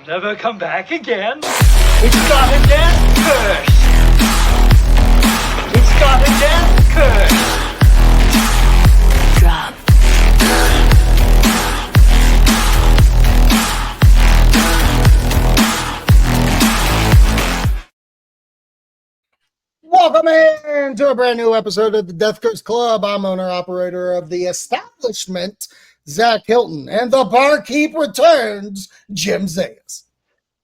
never come back again. It's got a death curse. It's got a death curse. Drop. Welcome in to a brand new episode of the DeathCurseClub. I'm owner-operator of the establishment, Zach Hilton, and the barkeep returns, Jim Zayas.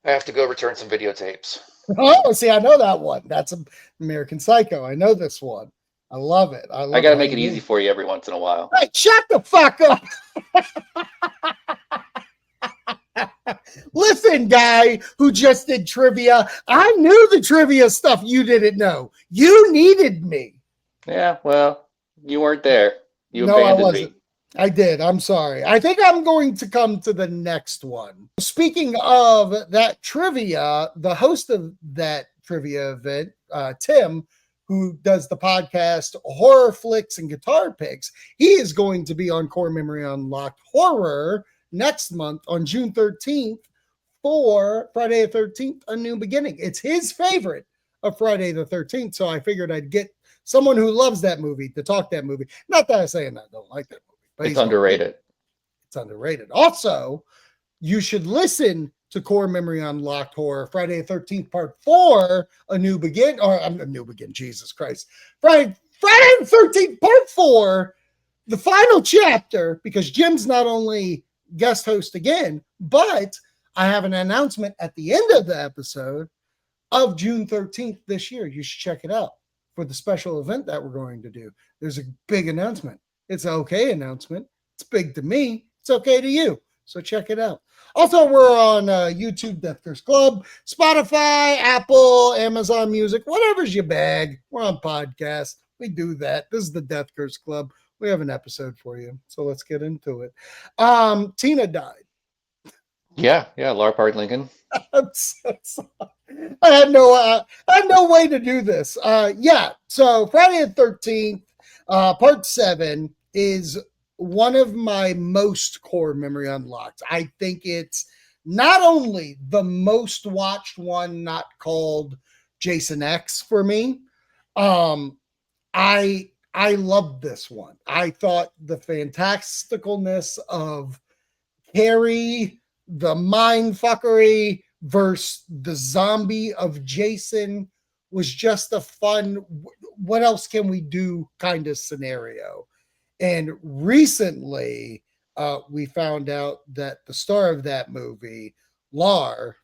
I have to go return some videotapes. Oh, see, I know that one. That's American Psycho. I know this one. I love it. I got to make it easy for you every once in a while. Hey, shut the fuck up. Listen, guy who just did trivia, I knew the trivia stuff you didn't know. You needed me. Yeah, well, you weren't there. You No, I abandoned wasn't. me. I did. I'm sorry. I think I'm going to come to the next one. Speaking of that trivia, the host of that trivia event, Tim, who does the podcast Horror Flicks and Guitar Picks, he is going to be on Core Memory Unlocked Horror next month on June 13th for Friday the 13th, A New Beginning. It's his favorite of Friday the 13th, so I figured I'd get someone who loves that movie to talk that movie. Not that I'm saying I don't like that movie. But It's underrated. It's underrated. Also, you should listen to Core Memory Unlocked Horror Friday the 13th Part 4, A New Begin, or A New Begin, Jesus Christ. Friday the 13th Part 4, the final chapter, because Jim's not only guest host again, but I have an announcement at the end of the episode of June 13th this year. You should check it out for the special event that we're going to do. There's a big announcement. It's an okay announcement. It's big to me. It's okay to you. So check it out. Also, we're on YouTube, Death Curse Club, Spotify, Apple, Amazon Music, whatever's your bag. We're on podcast. We do that. This is the Death Curse Club. We have an episode for you. So let's get into it. Tina died. Yeah, Laura Park Lincoln. I'm so sorry. I had no way to do this. So Friday the 13th, Part 7 is one of my most core memory unlocked. I think it's not only the most watched one, not called Jason X for me. I loved this one. I thought the fantasticalness of Carrie, the mind fuckery versus the zombie of Jason was just a fun, what else can we do kind of scenario. And recently, we found out that the star of that movie, Laura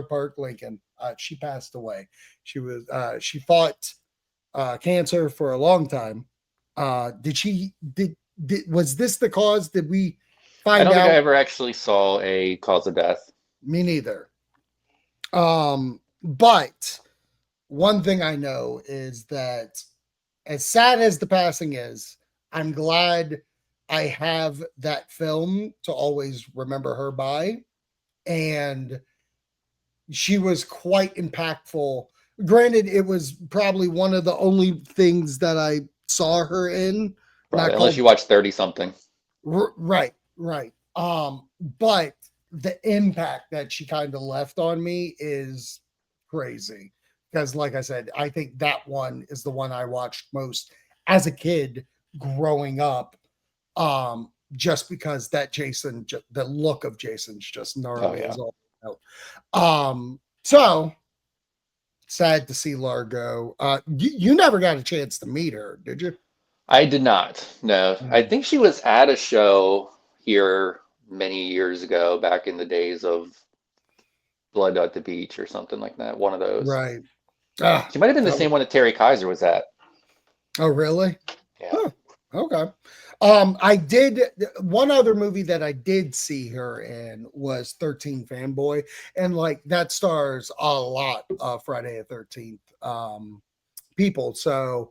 Park Lincoln, she passed away. She fought cancer for a long time. Was this the cause? Did we find out? I don't think I ever actually saw a cause of death. Me neither. But one thing I know is that as sad as the passing is, I'm glad I have that film to always remember her by. And she was quite impactful. Granted, it was probably one of the only things that I saw her in. Right, unless you watched 30-something. Right. But the impact that she kind of left on me is crazy. Because like I said, I think that one is the one I watched most as a kid growing up. Just because that Jason, the look of Jason's just gnarly as all out. So sad to see Laura go. You never got a chance to meet her, did you? I did not. No, I think she was at a show here many years ago, back in the days of Blood at the Beach or something like that. One of those. Right. She might have been the same one that Terry Kaiser was at. Oh, really? Yeah. Huh. Okay. I did one other movie that I did see her in was 13 Fanboy, and like that stars a lot of Friday the 13th people. So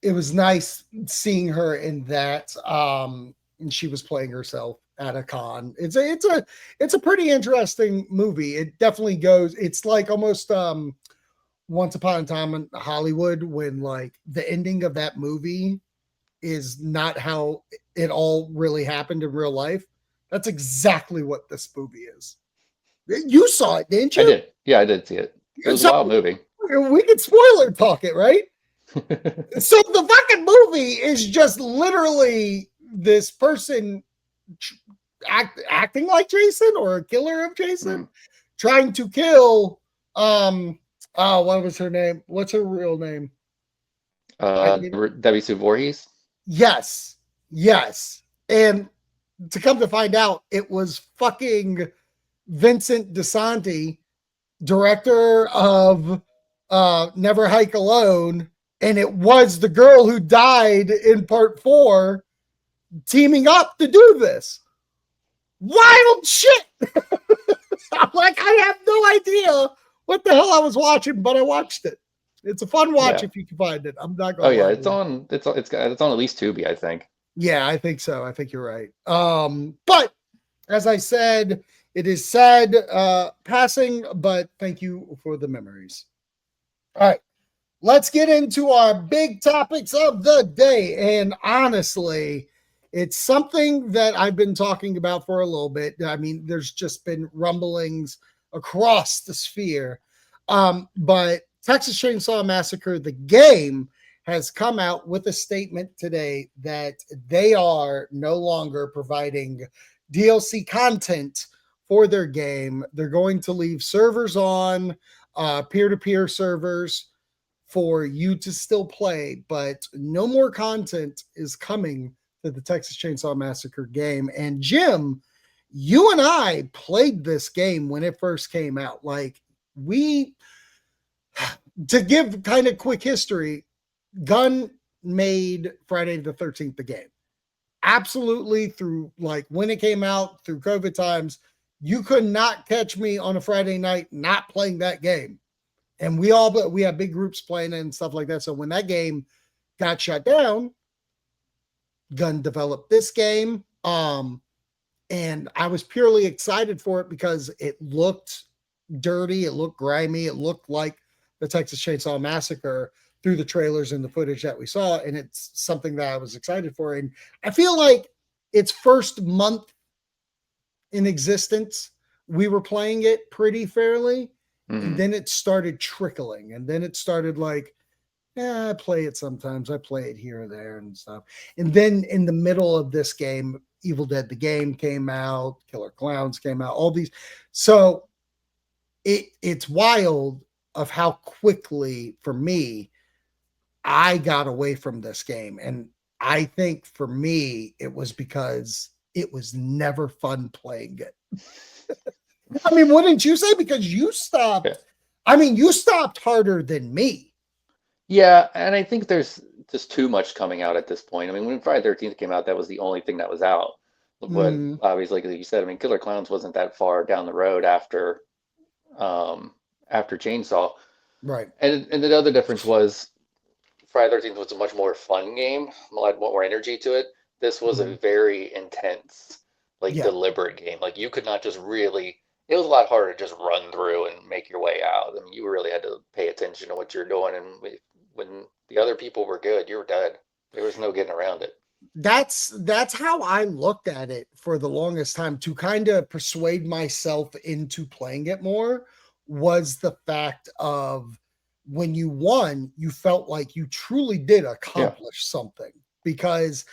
it was nice seeing her in that. And she was playing herself at a con. It's a pretty interesting movie. It definitely goes. It's like almost Once Upon a Time in Hollywood, when like the ending of that movie is not how it all really happened in real life. That's exactly what this movie is. You saw it, didn't I you? did. Yeah, I did see it. It was a So wild movie. we could spoiler talk it, right? So the fucking movie is just literally this person acting like Jason or a killer of Jason, trying to kill. What was her name? What's her real name? Debbie Sue Voorhees. Yes, yes, and to come to find out, it was fucking Vincent DeSanti, director of Never Hike Alone, and it was the girl who died in part 4 teaming up to do this. Wild shit. I'm like, I have no idea what the hell I was watching, but I watched it. It's a fun watch if you can find it. I'm not going to lie. It's on at least Tubi, I think. Yeah, I think so. I think you're right. But as I said, it is sad passing, but thank you for the memories. All right, let's get into our big topics of the day. And honestly, it's something that I've been talking about for a little bit. I mean, there's just been rumblings across the sphere. But Texas Chain Saw Massacre, the game, has come out with a statement today that they are no longer providing DLC content for their game. They're going to leave servers on, peer-to-peer servers for you to still play, but no more content is coming to the Texas Chain Saw Massacre game. And Jim, you and I played this game when it first came out. Like, to give kind of quick history, Gunn made Friday the 13th the game. Absolutely, through like when it came out, through COVID times, you could not catch me on a Friday night not playing that game. And we have big groups playing it and stuff like that. So when that game got shut down, Gunn developed this game. And I was purely excited for it because it looked dirty, it looked grimy, it looked like the Texas Chain Saw Massacre through the trailers and the footage that we saw. And it's something that I was excited for. And I feel like its first month in existence, we were playing it pretty fairly. And then it started trickling. And then it started like, I play it sometimes. I play it here or there and stuff. And then in the middle of this game, Evil Dead the game came out, Killer Clowns came out, all these. So it's wild of how quickly, for me, I got away from this game. And I think for me, it was because it was never fun playing it. I mean, wouldn't you say? Because you stopped. Yeah. I mean, you stopped harder than me. Yeah, and I think there's just too much coming out at this point. I mean, when Friday the 13th came out, that was the only thing that was out. But obviously, like you said, I mean, Killer Clowns wasn't that far down the road after Chainsaw. Right. And the other difference was Friday the 13th was a much more fun game, had more energy to it. This was a very intense, deliberate game. Like, you could not just really. It was a lot harder to just run through and make your way out. I mean, you really had to pay attention to what you're doing. And when the other people were good, you were dead. There was no getting around it. That's how I looked at it for the longest time, to kind of persuade myself into playing it more, was the fact of when you won, you felt like you truly did accomplish something. Because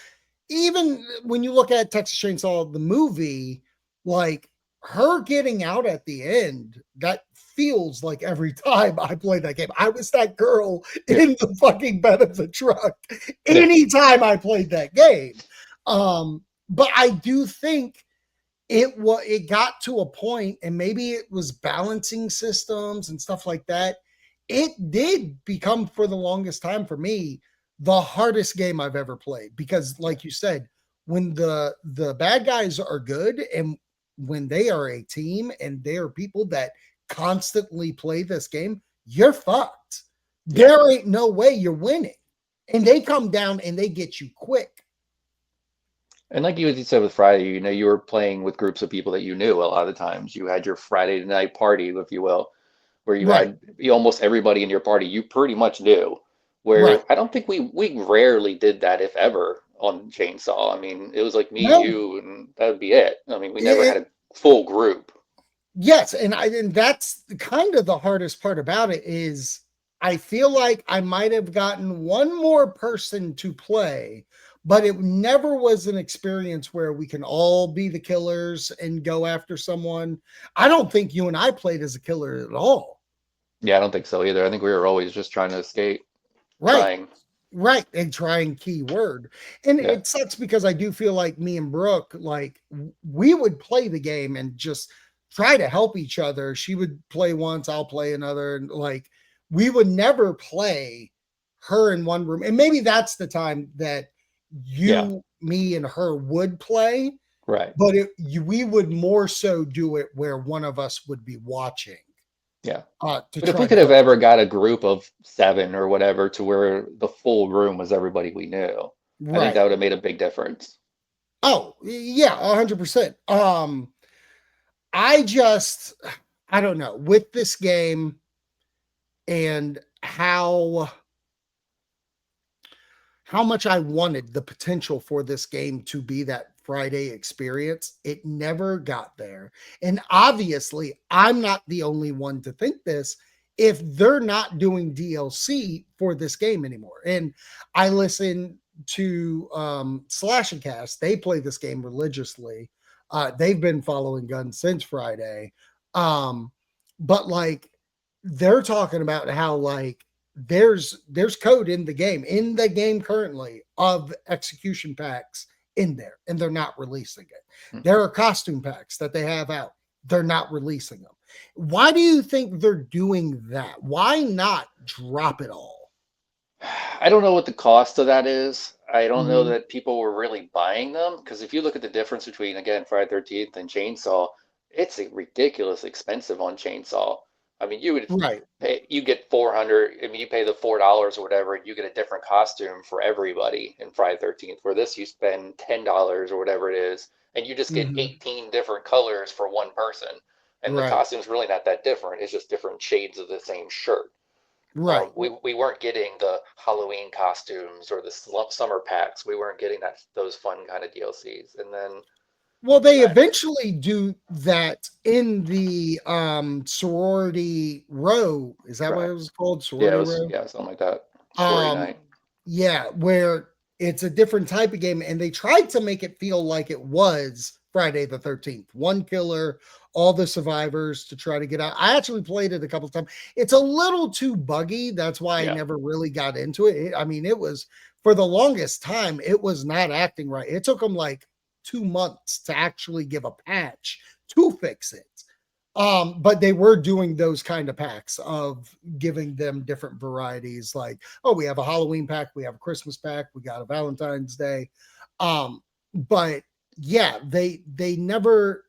even when you look at Texas Chain Saw, the movie, like, her getting out at the end, that feels like every time I play that game, I was that girl in the fucking bed of the truck anytime I played that game. But I do think it got to a point, and maybe it was balancing systems and stuff like that. It did become, for the longest time for me, the hardest game I've ever played, because like you said, when the bad guys are good, and when they are a team and they are people that constantly play this game, you're fucked. There ain't no way you're winning. And they come down and they get you quick. And like you said with Friday, you were playing with groups of people that you knew a lot of the times. You had your Friday night party, if you will, where you had almost everybody in your party you pretty much knew. Where I don't think we rarely did that, if ever, on Chainsaw. I mean, it was like me, you, and that would be it. I mean, we never had a full group. Yes, and that's kind of the hardest part about it is I feel like I might have gotten one more person to play, but it never was an experience where we can all be the killers and go after someone. I don't think you and I played as a killer at all. Yeah, I don't think so either. I think we were always just trying to escape, Right. trying. Right. And trying keyword. And Yeah. it sucks because I do feel like me and Brooke, like we would play the game and just try to help each other. She would play once, I'll play another. And like we would never play her in one room. And maybe that's the time that Yeah. you, me, and her would play, Right. but we would more so do it where one of us would be watching Yeah. to But if we try to could have help. ever got a group of 7 or whatever to where the full room was everybody we knew, I think Right. that would have made a big difference. Oh, yeah, 100%. I just, I don't know, with this game and how much I wanted the potential for this game to be that Friday experience, it never got there. And obviously, I'm not the only one to think this if they're not doing DLC for this game anymore. And I listen to Slash and Cast, they play this game religiously. They've been following Guns since Friday. Um, but like they're talking about how like there's code in the game currently of execution packs in there and they're not releasing it. Hmm. There are costume packs that they have out, they're not releasing them. Why do you think they're doing that? Why not drop it all? I don't know what the cost of that is. I don't know Mhm. that people were really buying them because if you look at the difference between, again, Friday 13th and Chainsaw, it's ridiculous expensive on Chainsaw. I mean, you would Right. pay, you get 400, I mean, you pay the $4 or whatever, and you get a different costume for everybody in Friday 13th, where this you spend $10 or whatever it is, and you just get Mhm. 18 different colors for one person. And the Right. costume's really not that different. It's just different shades of the same shirt. Right. We weren't getting the Halloween costumes or the summer packs. We weren't getting those fun kind of DLCs. And then Well, they I, eventually do that in the sorority row. Is that what right, it was called? yeah, it Sorority was row? yeah something like that. Sorority Um, night. yeah, where it's a different type of game, and they tried to make it feel like it was Friday the 13th. One killer, all the survivors to try to get out. I actually played it a couple of times. It's a little too buggy. That's why I Yeah, never really got into it. I mean, it was for the longest time, it was not acting right. It took them like 2 months to actually give a patch to fix it. But they were doing those kind of packs of giving them different varieties, like, oh, we have a Halloween pack, we have a Christmas pack, we got a Valentine's Day. But yeah, they never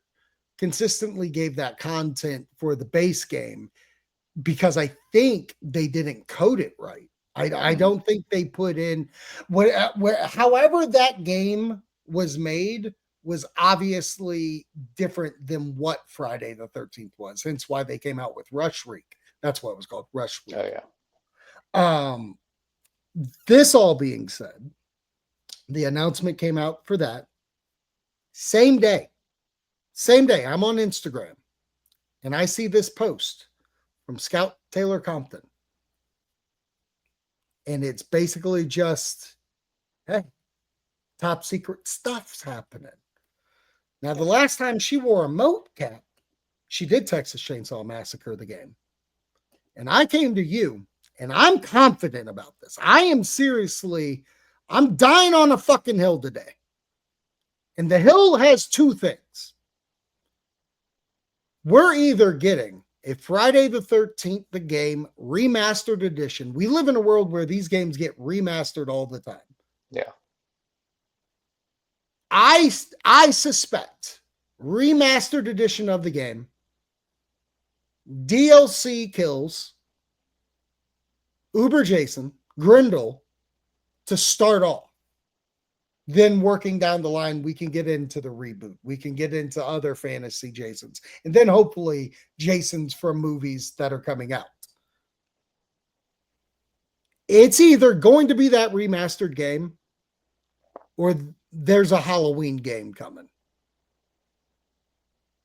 consistently gave that content for the base game because I think they didn't code it right. I hmm, don't think they put in however that game was made was obviously different than what Friday the 13th was. Hence why they came out with Rush Week. That's what it was called, Rush oh Week. yeah, Um, this all being said, the announcement came out for that same day. Same day, I'm on Instagram and I see this post from Scout Taylor Compton. And it's basically just, hey, top secret stuff's happening. Now, the last time she wore a moat cap, she did Texas Chainsaw Massacre the game. And I came to you, and I'm confident about this. I am seriously, I'm dying on a fucking hill today. And the hill has two things. We're either getting a Friday the 13th, the game remastered edition. We live in a world where these games get remastered all the time. yeah. I suspect remastered edition of the game, DLC kills Uber Jason, Grindel to start off. Then working down the line, we can get into the reboot. We can get into other fantasy Jasons. And then hopefully Jasons from movies that are coming out. It's either going to be that remastered game or there's a Halloween game coming.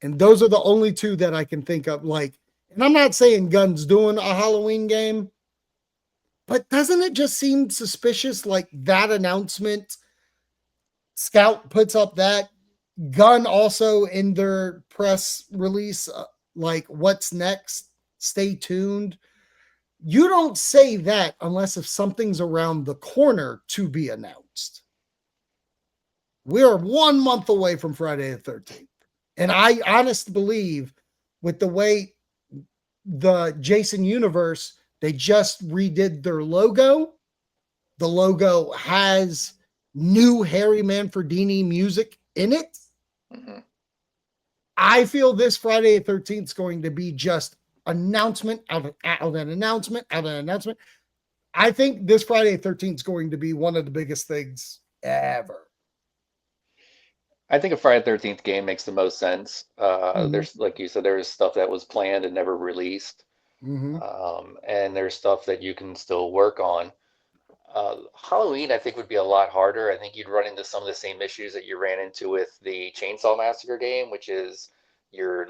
And those are the only two that I can think of. Like, and I'm not saying Gun's doing a Halloween game, but doesn't it just seem suspicious? Like that announcement, Scout puts up that Gun also in their press release, like what's next? Stay tuned. You don't say that unless if something's around the corner to be announced. We're 1 month away from Friday the 13th. And I honestly believe with the way the Jason universe, they just redid their logo. The logo has new Harry Manfredini music in it. Mm-hmm. I feel this Friday the 13th is going to be just announcement out of an announcement out of an announcement. I think this Friday the 13th is going to be one of the biggest things ever. I think a Friday the 13th game makes the most sense. Mhm. There's, like you said, there's stuff that was planned and never released. Mhm. And there's stuff that you can still work on. Halloween, I think, would be a lot harder. I think you'd run into some of the same issues that you ran into with the Chainsaw Massacre game, which is your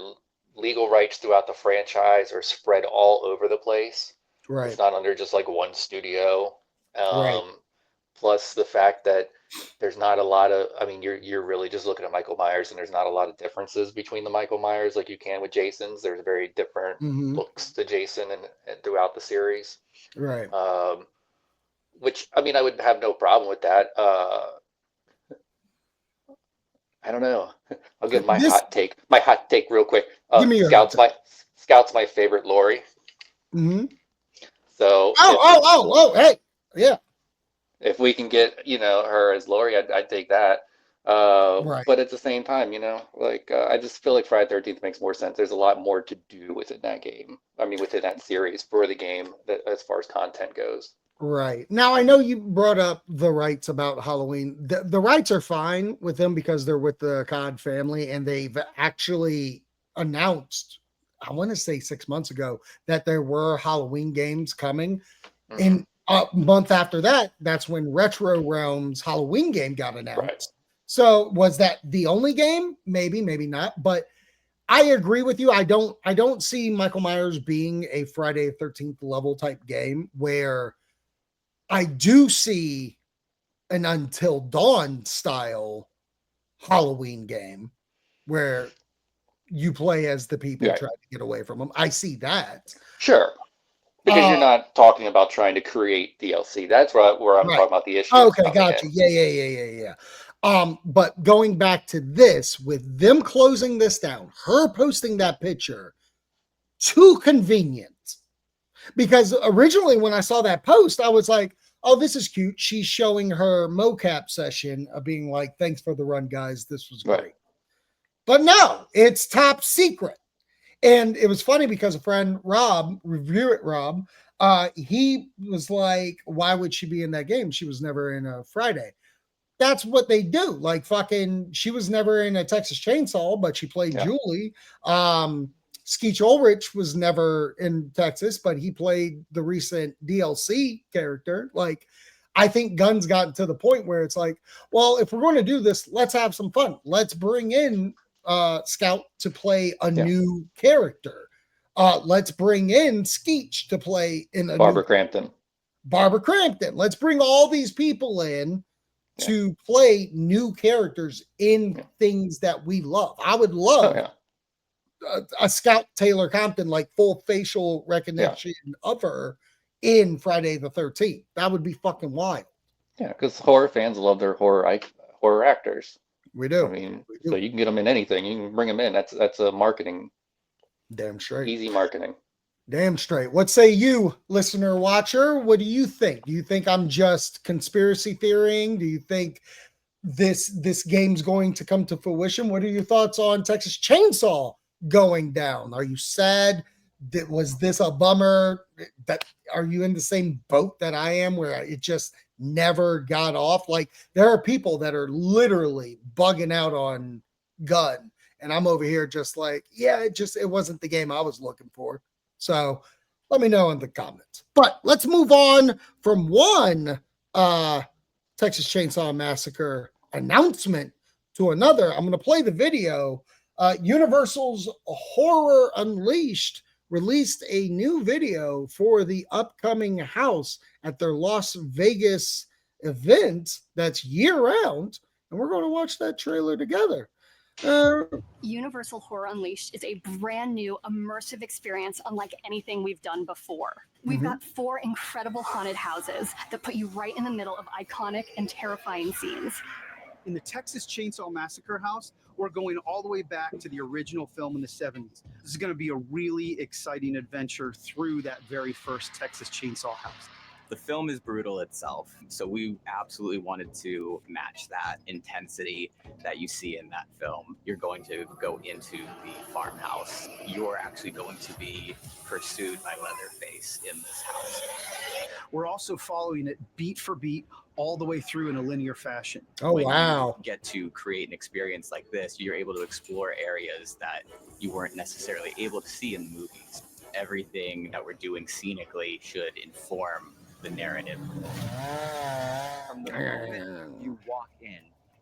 legal rights throughout the franchise are spread all over the place. Right. It's not under just like one studio. Right. Plus the fact that there's not a lot of, I mean, you're really just looking at Michael Myers, and there's not a lot of differences between the Michael Myers like you can with Jason's. There's very different Mhm. looks to Jason and throughout the series. Right. Which, I mean, I would have no problem with that. I don't know. I'll give my This hot take. My hot take real quick. give me your hot take. Scout's my favorite Lori. Mhm. So Hey. Yeah. if we can get, her as Lori, I'd take that. Right. But at the same time, like I just feel like Friday 13th makes more sense. There's a lot more to do within that game. I mean, within that series for the game that as far as content goes. Right. Now, I know you brought up the rights about Halloween. The rights are fine with them because they're with the COD family, and they've actually announced, I want to say 6 months ago, that there were Halloween games coming. Mhm. And a month after that, that's when Retro Realms Halloween game got announced. Right. So was that the only game? Maybe, maybe not. But I agree with you. I don't see Michael Myers being a Friday the 13th level type game where I do see an Until Dawn style Halloween game where you play as the people Right. trying to get away from them. I see that. Sure. Because you're not talking about trying to create DLC. That's where I'm Right. talking about the issue. Okay, gotcha. Yeah. But going back to this, with them closing this down, her posting that picture, too convenient. Because originally when I saw that post, I was like, oh, this is cute. She's showing her mocap session of being like, thanks for the run, guys. This was great. Right. But no, it's top secret. And it was funny because a friend, Rob, he was like, why would she be in that game? She was never in a Friday. That's what they do. Like fucking, she was never in a Texas Chainsaw, but she played Julie. Skeech Ulrich was never in Texas, but he played the recent DLC character. Like, I think Gun's gotten to the point where it's like, well, if we're going to do this, let's have some fun. Let's bring in Scout to play a new character. Let's bring in Skeech to play in a Barbara Crampton. Let's bring all these people in to play new characters in things that we love. I would love a Scout Taylor Compton, like full facial recognition of her in Friday the 13th. That would be fucking wild. Yeah, because horror fans love their horror actors. We do. I mean, so you can get them in anything. You can bring them in. That's a marketing. Damn straight. Easy marketing. Damn straight. What say you, listener, watcher? What do you think? Do you think I'm just conspiracy theorying? Do you think this game's going to come to fruition? What are your thoughts on Texas Chainsaw going down? Are you sad? Was this a bummer? Are you in the same boat that I am, where it just never got off? Like, there are people that are literally bugging out on Gun, and I'm over here just like, yeah, it wasn't the game I was looking for. So let me know in the comments. But let's move on from one Texas Chainsaw Massacre announcement to another. I'm going to play the video Universal's Horror Unleashed released a new video for the upcoming house at their Las Vegas event that's year round. And we're going to watch that trailer together. Universal Horror Unleashed is a brand new immersive experience unlike anything we've done before. We've got 4 incredible haunted houses that put you right in the middle of iconic and terrifying scenes. In the Texas Chain Saw Massacre house, we're going all the way back to the original film in the 70s. This is going to be a really exciting adventure through that very first Texas Chainsaw house. The film is brutal itself, so we absolutely wanted to match that intensity that you see in that film. You're going to go into the farmhouse. You're actually going to be pursued by Leatherface in this house. We're also following it beat for beat all the way through in a linear fashion. Oh, When wow. you get to create an experience like this, you're able to explore areas that you weren't necessarily able to see in the movies. Everything that we're doing scenically should inform the narrative. From the moment you walk in,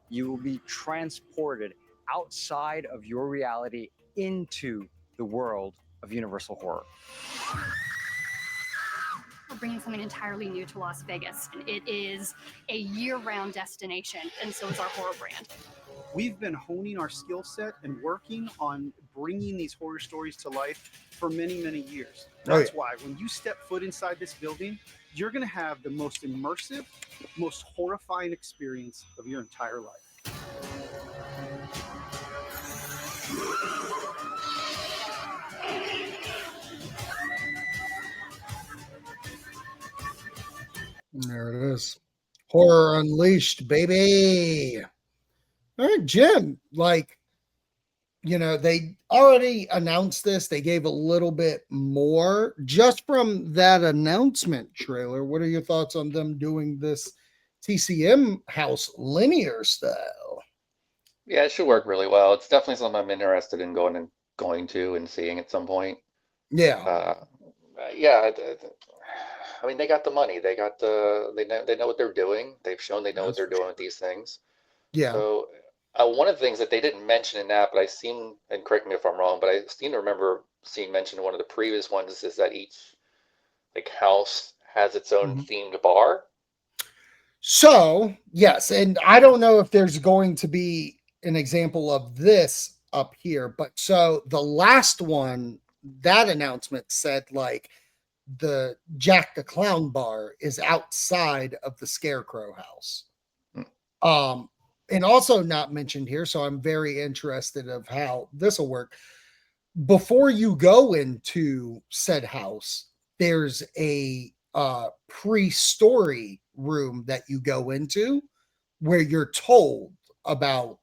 you will be transported outside of your reality into the world of Universal Horror. We're bringing something entirely new to Las Vegas, and it is a year-round destination, and so is our horror brand. We've been honing our skill set and working on bringing these horror stories to life for many, many years. That's why when you step foot inside this building, you're going to have the most immersive, most horrifying experience of your entire life. There it is. Horror Unleashed, baby. All right, Jim, like, you know, they already announced this. They gave a little bit more just from that announcement trailer. What are your thoughts on them doing this TCM house linear style? Yeah, it should work really well. It's definitely something I'm interested in going to and seeing at some point. Yeah. Yeah. I mean, they got the money. They know what they're doing. They've shown they know what they're doing with these things. Yeah. So one of the things that they didn't mention in that, but I seem, and correct me if I'm wrong, but I seem to remember seeing mentioned in one of the previous ones is that each like house has its own themed bar. So, yes, and I don't know if there's going to be an example of this up here, but so the last one, that announcement said like the Jack the Clown bar is outside of the Scarecrow house. And also not mentioned here, so I'm very interested of how this will work. Before you go into said house, there's a pre-story room that you go into where you're told about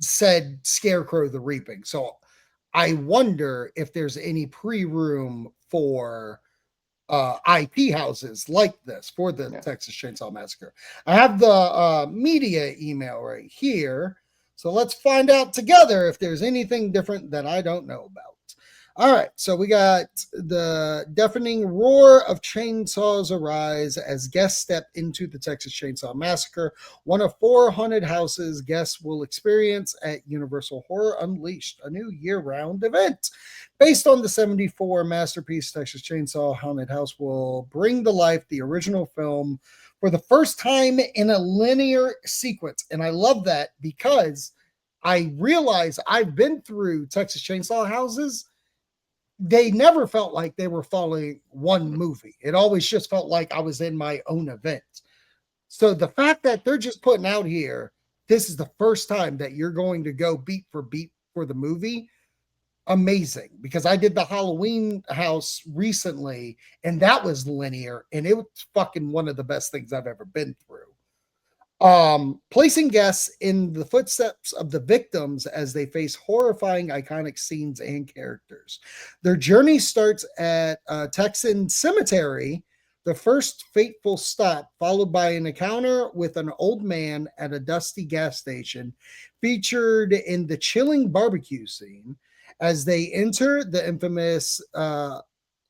said Scarecrow the Reaping. So I wonder if there's any pre-room for IP houses like this for the Texas Chainsaw Massacre. I have the media email right here. So let's find out together if there's anything different that I don't know about. All right, so we got the deafening roar of chainsaws arise as guests step into the Texas Chainsaw Massacre, one of 4 haunted houses guests will experience at Universal Horror Unleashed, a new year-round event. Based on the 74 masterpiece, Texas Chainsaw Haunted House will bring to life the original film for the first time in a linear sequence. And I love that because I realize I've been through Texas Chainsaw houses. They never felt like they were following one movie. It always just felt like I was in my own event. So the fact that they're just putting out here, this is the first time that you're going to go beat for the movie. Amazing, because I did the Halloween house recently and that was linear and it was fucking one of the best things I've ever been through. Placing guests in the footsteps of the victims as they face horrifying iconic scenes and characters. Their journey starts at Texan Cemetery, the first fateful stop, followed by an encounter with an old man at a dusty gas station, featured in the chilling barbecue scene. As they enter the infamous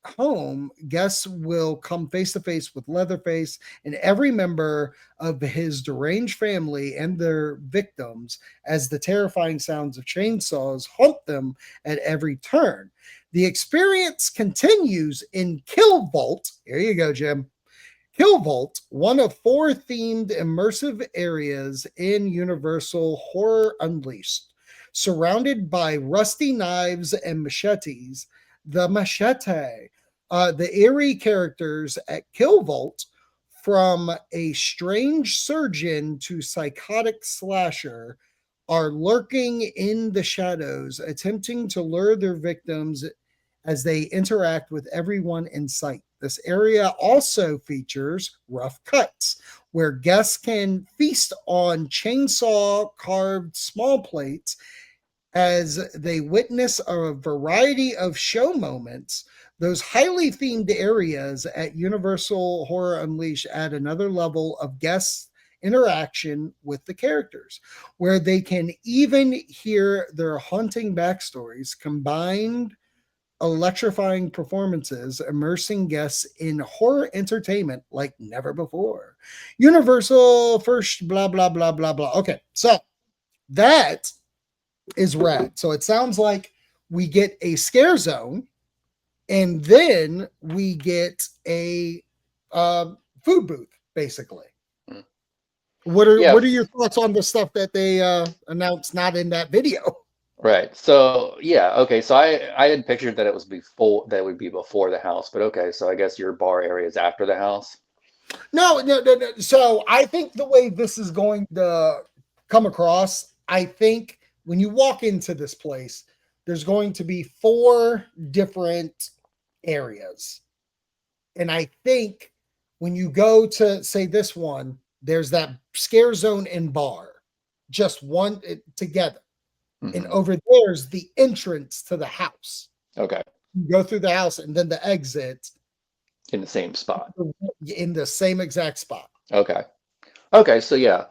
home, guests will come face to face with Leatherface and every member of his deranged family and their victims as the terrifying sounds of chainsaws haunt them at every turn. The experience continues in Kill Vault. Here you go, Jim. Kill Vault, one of 4 themed immersive areas in Universal Horror Unleashed. Surrounded by rusty knives and machetes, the eerie characters at Kill Vault, from a strange surgeon to psychotic slasher, are lurking in the shadows, attempting to lure their victims as they interact with everyone in sight. This area also features rough cuts, where guests can feast on chainsaw carved small plates as they witness a variety of show moments. Those highly themed areas at Universal Horror Unleashed add another level of guest interaction with the characters, where they can even hear their haunting backstories, combined electrifying performances, immersing guests in horror entertainment like never before. Universal first, blah, blah, blah, blah, blah. Okay, so that is rad. So it sounds like we get a scare zone and then we get a food booth, basically. What are your thoughts on the stuff that they announced not in that video? Right. So yeah, okay. So I had pictured that it was before, that would be before the house, but okay. So I guess your bar area is after the house. No. So I think the way this is going to come across, I think when you walk into this place, there's going to be 4 different areas. And I think when you go to, say, this one, there's that scare zone and bar, just one together. Mm-hmm. And over there's the entrance to the house. Okay. You go through the house and then the exit. In the same spot. In the same exact spot. Okay. Okay. So yeah.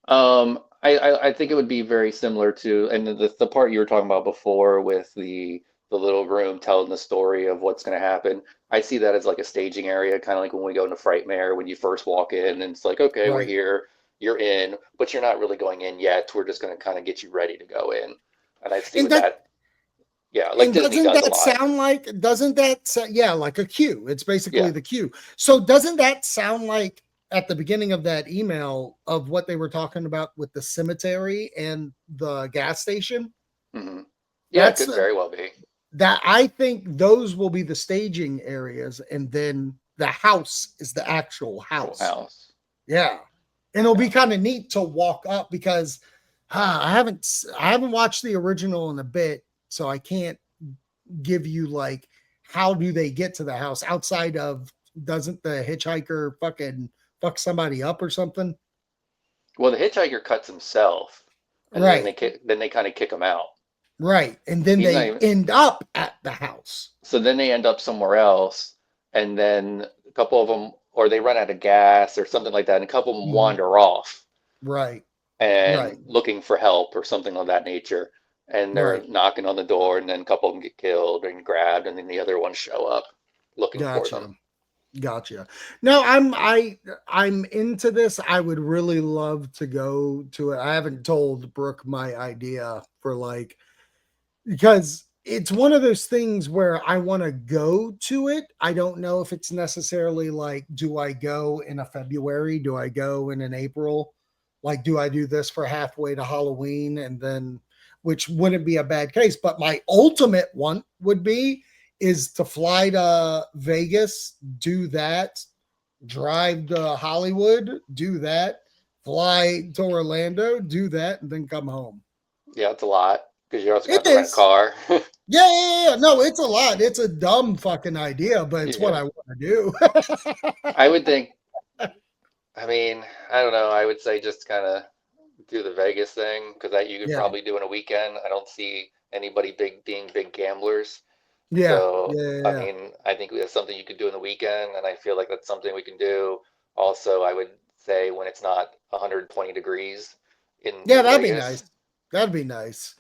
I think it would be very similar to, and the part you were talking about before with the little room telling the story of what's going to happen. I see that as like a staging area, kind of like when we go into Frightmare, when you first walk in and it's like, okay, Right. We're here, you're in, but you're not really going in yet. We're just going to kind of get you ready to go in. And I see that. Yeah, like Disney does a lot. Doesn't that yeah, like a queue. It's basically the queue. So doesn't that sound like at the beginning of that email of what they were talking about with the cemetery and the gas station? Mm-hmm. Yeah, it could very well be. That I think those will be the staging areas, and then the house is the actual house. Yeah. And it'll be kind of neat to walk up because I haven't watched the original in a bit, so I can't give you like how do they get to the house outside of, doesn't the hitchhiker fucking fuck somebody up or something? Well, the hitchhiker cuts himself, and right. then they kind of kick him out. Right. And then they end up at the house. So then they end up somewhere else, and then a couple of them, or they run out of gas or something like that, and a couple of them wander off. Right. And looking for help or something of that nature. And they're knocking on the door, and then a couple of them get killed and grabbed, and then the other ones show up looking for them. Gotcha. No, I'm into this. I would really love to go to it. I haven't told Brooke my idea for like, because it's one of those things where I want to go to it. I don't know if it's necessarily like, do I go in a February? Do I go in an April? Like, do I do this for halfway to Halloween? And then, which wouldn't be a bad case, but my ultimate one would be is to fly to Vegas, do that, drive to Hollywood, do that, fly to Orlando, do that, and then come home. Yeah, it's a lot because you're also going to have to rent a car. Yeah. No, it's a lot. It's a dumb fucking idea, but it's what I want to do. I would think, I mean, I don't know. I would say just kind of do the Vegas thing because that you could probably do in a weekend. I don't see anybody being big gamblers. Yeah. So, I mean, I think that's something you could do in the weekend, and I feel like that's something we can do. Also, I would say when it's not 120 degrees in that'd Vegas. be nice. That'd be nice.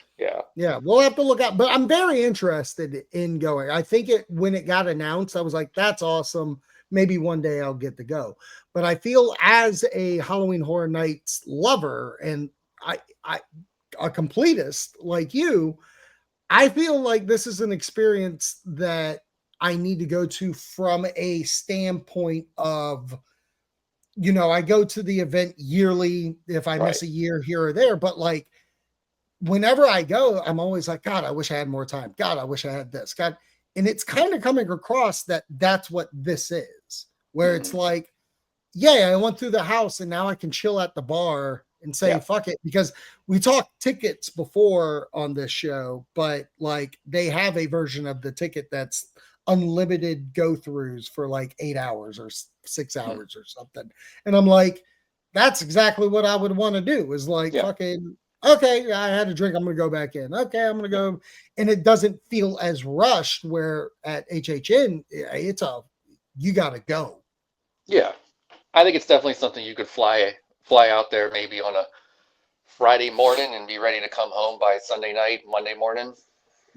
Yeah, we'll have to look out. But I'm very interested in going. I think when it got announced, I was like, that's awesome. Maybe one day I'll get to go. But I feel as a Halloween Horror Nights lover and I a completist like you, I feel like this is an experience that I need to go to from a standpoint of, I go to the event yearly if I miss a year here or there, but like whenever I go, I'm always like, God, I wish I had more time. God, I wish I had this. God. And it's kind of coming across that that's what this is, where it's like, yeah, I went through the house and now I can chill at the bar and say, fuck it. Because we talked tickets before on this show, but like they have a version of the ticket that's unlimited go-throughs for like 8 hours or 6 hours or something. And I'm like, that's exactly what I would want to do is like fucking, okay, I had a drink. I'm going to go back in. Okay, I'm going to go. And it doesn't feel as rushed where at HHN, you got to go. Yeah. I think it's definitely something you could fly out there maybe on a Friday morning and be ready to come home by Sunday night, Monday morning.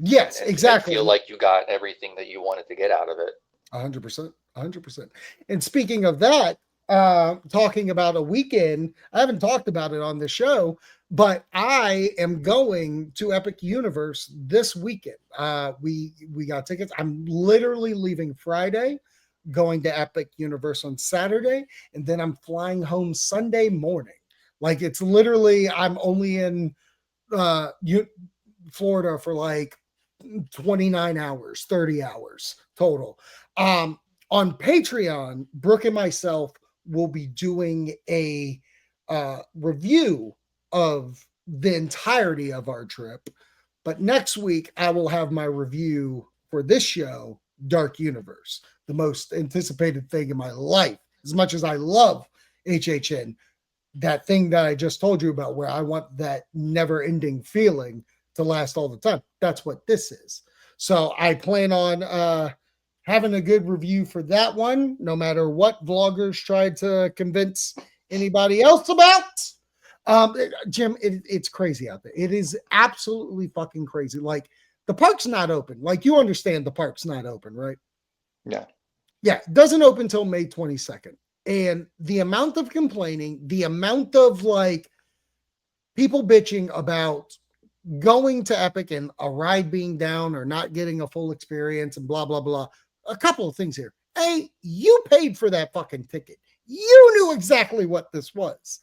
Yes, exactly. And feel like you got everything that you wanted to get out of it. 100%. And speaking of that, talking about a weekend, I haven't talked about it on the show, but I am going to Epic Universe this weekend. We got tickets. I'm literally leaving Friday, going to Epic Universe on Saturday, and then I'm flying home Sunday morning. Like it's literally, I'm only in Florida for like 29 hours, 30 hours total. On Patreon, Brooke and myself will be doing a review of the entirety of our trip. But next week, I will have my review for this show, Dark Universe, the most anticipated thing in my life. As much as I love HHN, that thing that I just told you about where I want that never-ending feeling to last all the time. That's what this is. So I plan on having a good review for that one, no matter what vloggers tried to convince anybody else about. Jim, it's crazy out there. It is absolutely fucking crazy. Like the park's not open. Like you understand the park's not open, right? Yeah. Yeah, it doesn't open till May 22nd. And the amount of complaining, the amount of like people bitching about going to Epic and a ride being down or not getting a full experience and blah, blah, blah. A couple of things here. A, you paid for that fucking ticket. You knew exactly what this was.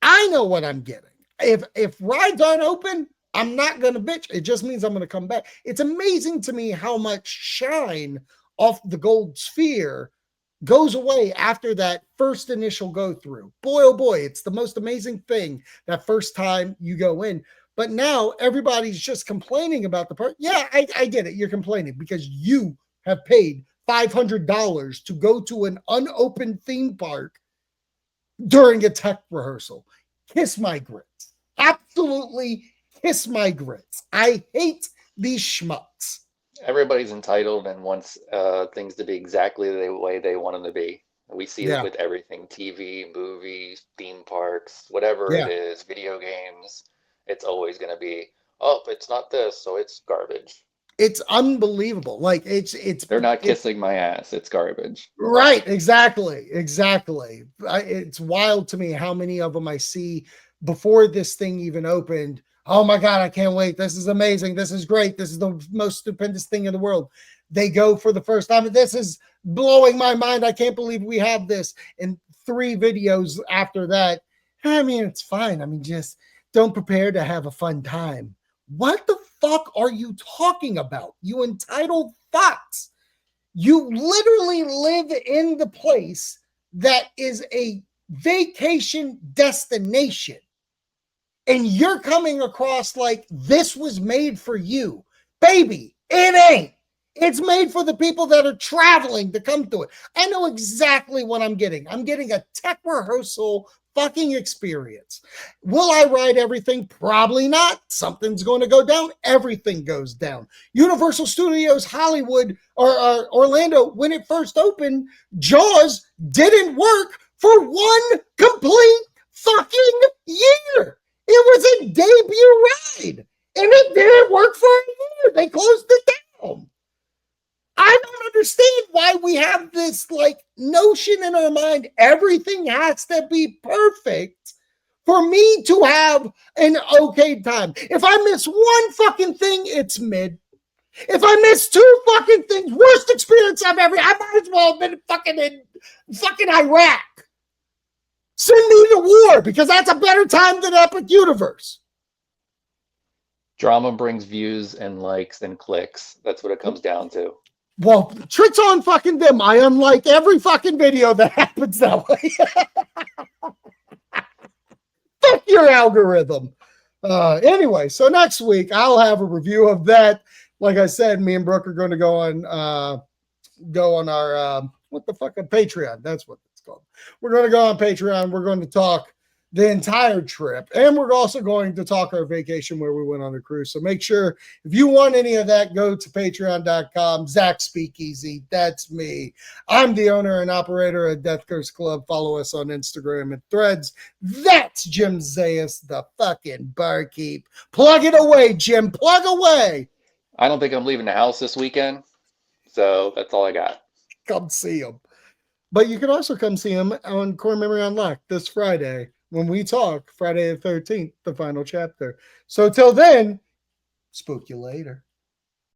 I know what I'm getting. If rides aren't open, I'm not going to bitch. It just means I'm going to come back. It's amazing to me how much shine off the gold sphere goes away after that first initial go through. Boy, oh boy, it's the most amazing thing that first time you go in. But now everybody's just complaining about the park. Yeah, I get it. You're complaining because you have paid $500 to go to an unopened theme park during a tech rehearsal. Kiss my grits. Absolutely kiss my grits. I hate these schmucks. Everybody's entitled and wants things to be exactly the way they want them to be. We see it with everything, TV, movies, theme parks, whatever it is, video games. It's always going to be, oh, it's not this, so it's garbage. It's unbelievable. Like it's they're not kissing my ass. It's garbage. Right. Exactly. It's wild to me how many of them I see before this thing even opened. Oh my God, I can't wait. This is amazing. This is great. This is the most stupendous thing in the world. They go for the first time. This is blowing my mind. I can't believe we have this. And 3 videos after that. I mean, it's fine. I mean, just don't prepare to have a fun time. What the fuck are you talking about? You entitled fucks. You literally live in the place that is a vacation destination. And you're coming across like this was made for you. Baby, it ain't. It's made for the people that are traveling to come to it. I know exactly what I'm getting. I'm getting a tech rehearsal fucking experience. Will I ride everything? Probably not. Something's going to go down. Everything goes down. Universal Studios Hollywood or Orlando, when it first opened, Jaws didn't work for 1 complete fucking year. It was a debut ride, and it didn't work for a year. They closed it down. I don't understand why we have this like notion in our mind everything has to be perfect for me to have an okay time. If I miss one fucking thing, it's mid. If I miss two fucking things, worst experience I might as well have been in fucking Iraq. Send me to war because that's a better time than Epic Universe. Drama brings views and likes and clicks. That's what it comes down to. Well, tricks on fucking them. I unlike every fucking video that happens that way. Fuck your algorithm. Anyway, so next week I'll have a review of that. Like I said, me and Brooke are going to go on our what the fuck, a Patreon. That's what it's called. We're going to go on Patreon. We're going to talk the entire trip, and we're also going to talk our vacation where we went on the cruise. So make sure if you want any of that, go to patreon.com. Zach Speakeasy, that's me. I'm the owner and operator of DeathCurseClub. Follow us on Instagram and Threads. That's Jim Zayas, the fucking barkeep. Plug it away, Jim. Plug away. I don't think I'm leaving the house this weekend, so that's all I got. Come see him. But you can also come see him on Core Memory Unlocked this Friday when we talk Friday the 13th, the final chapter. So till then, spook you later.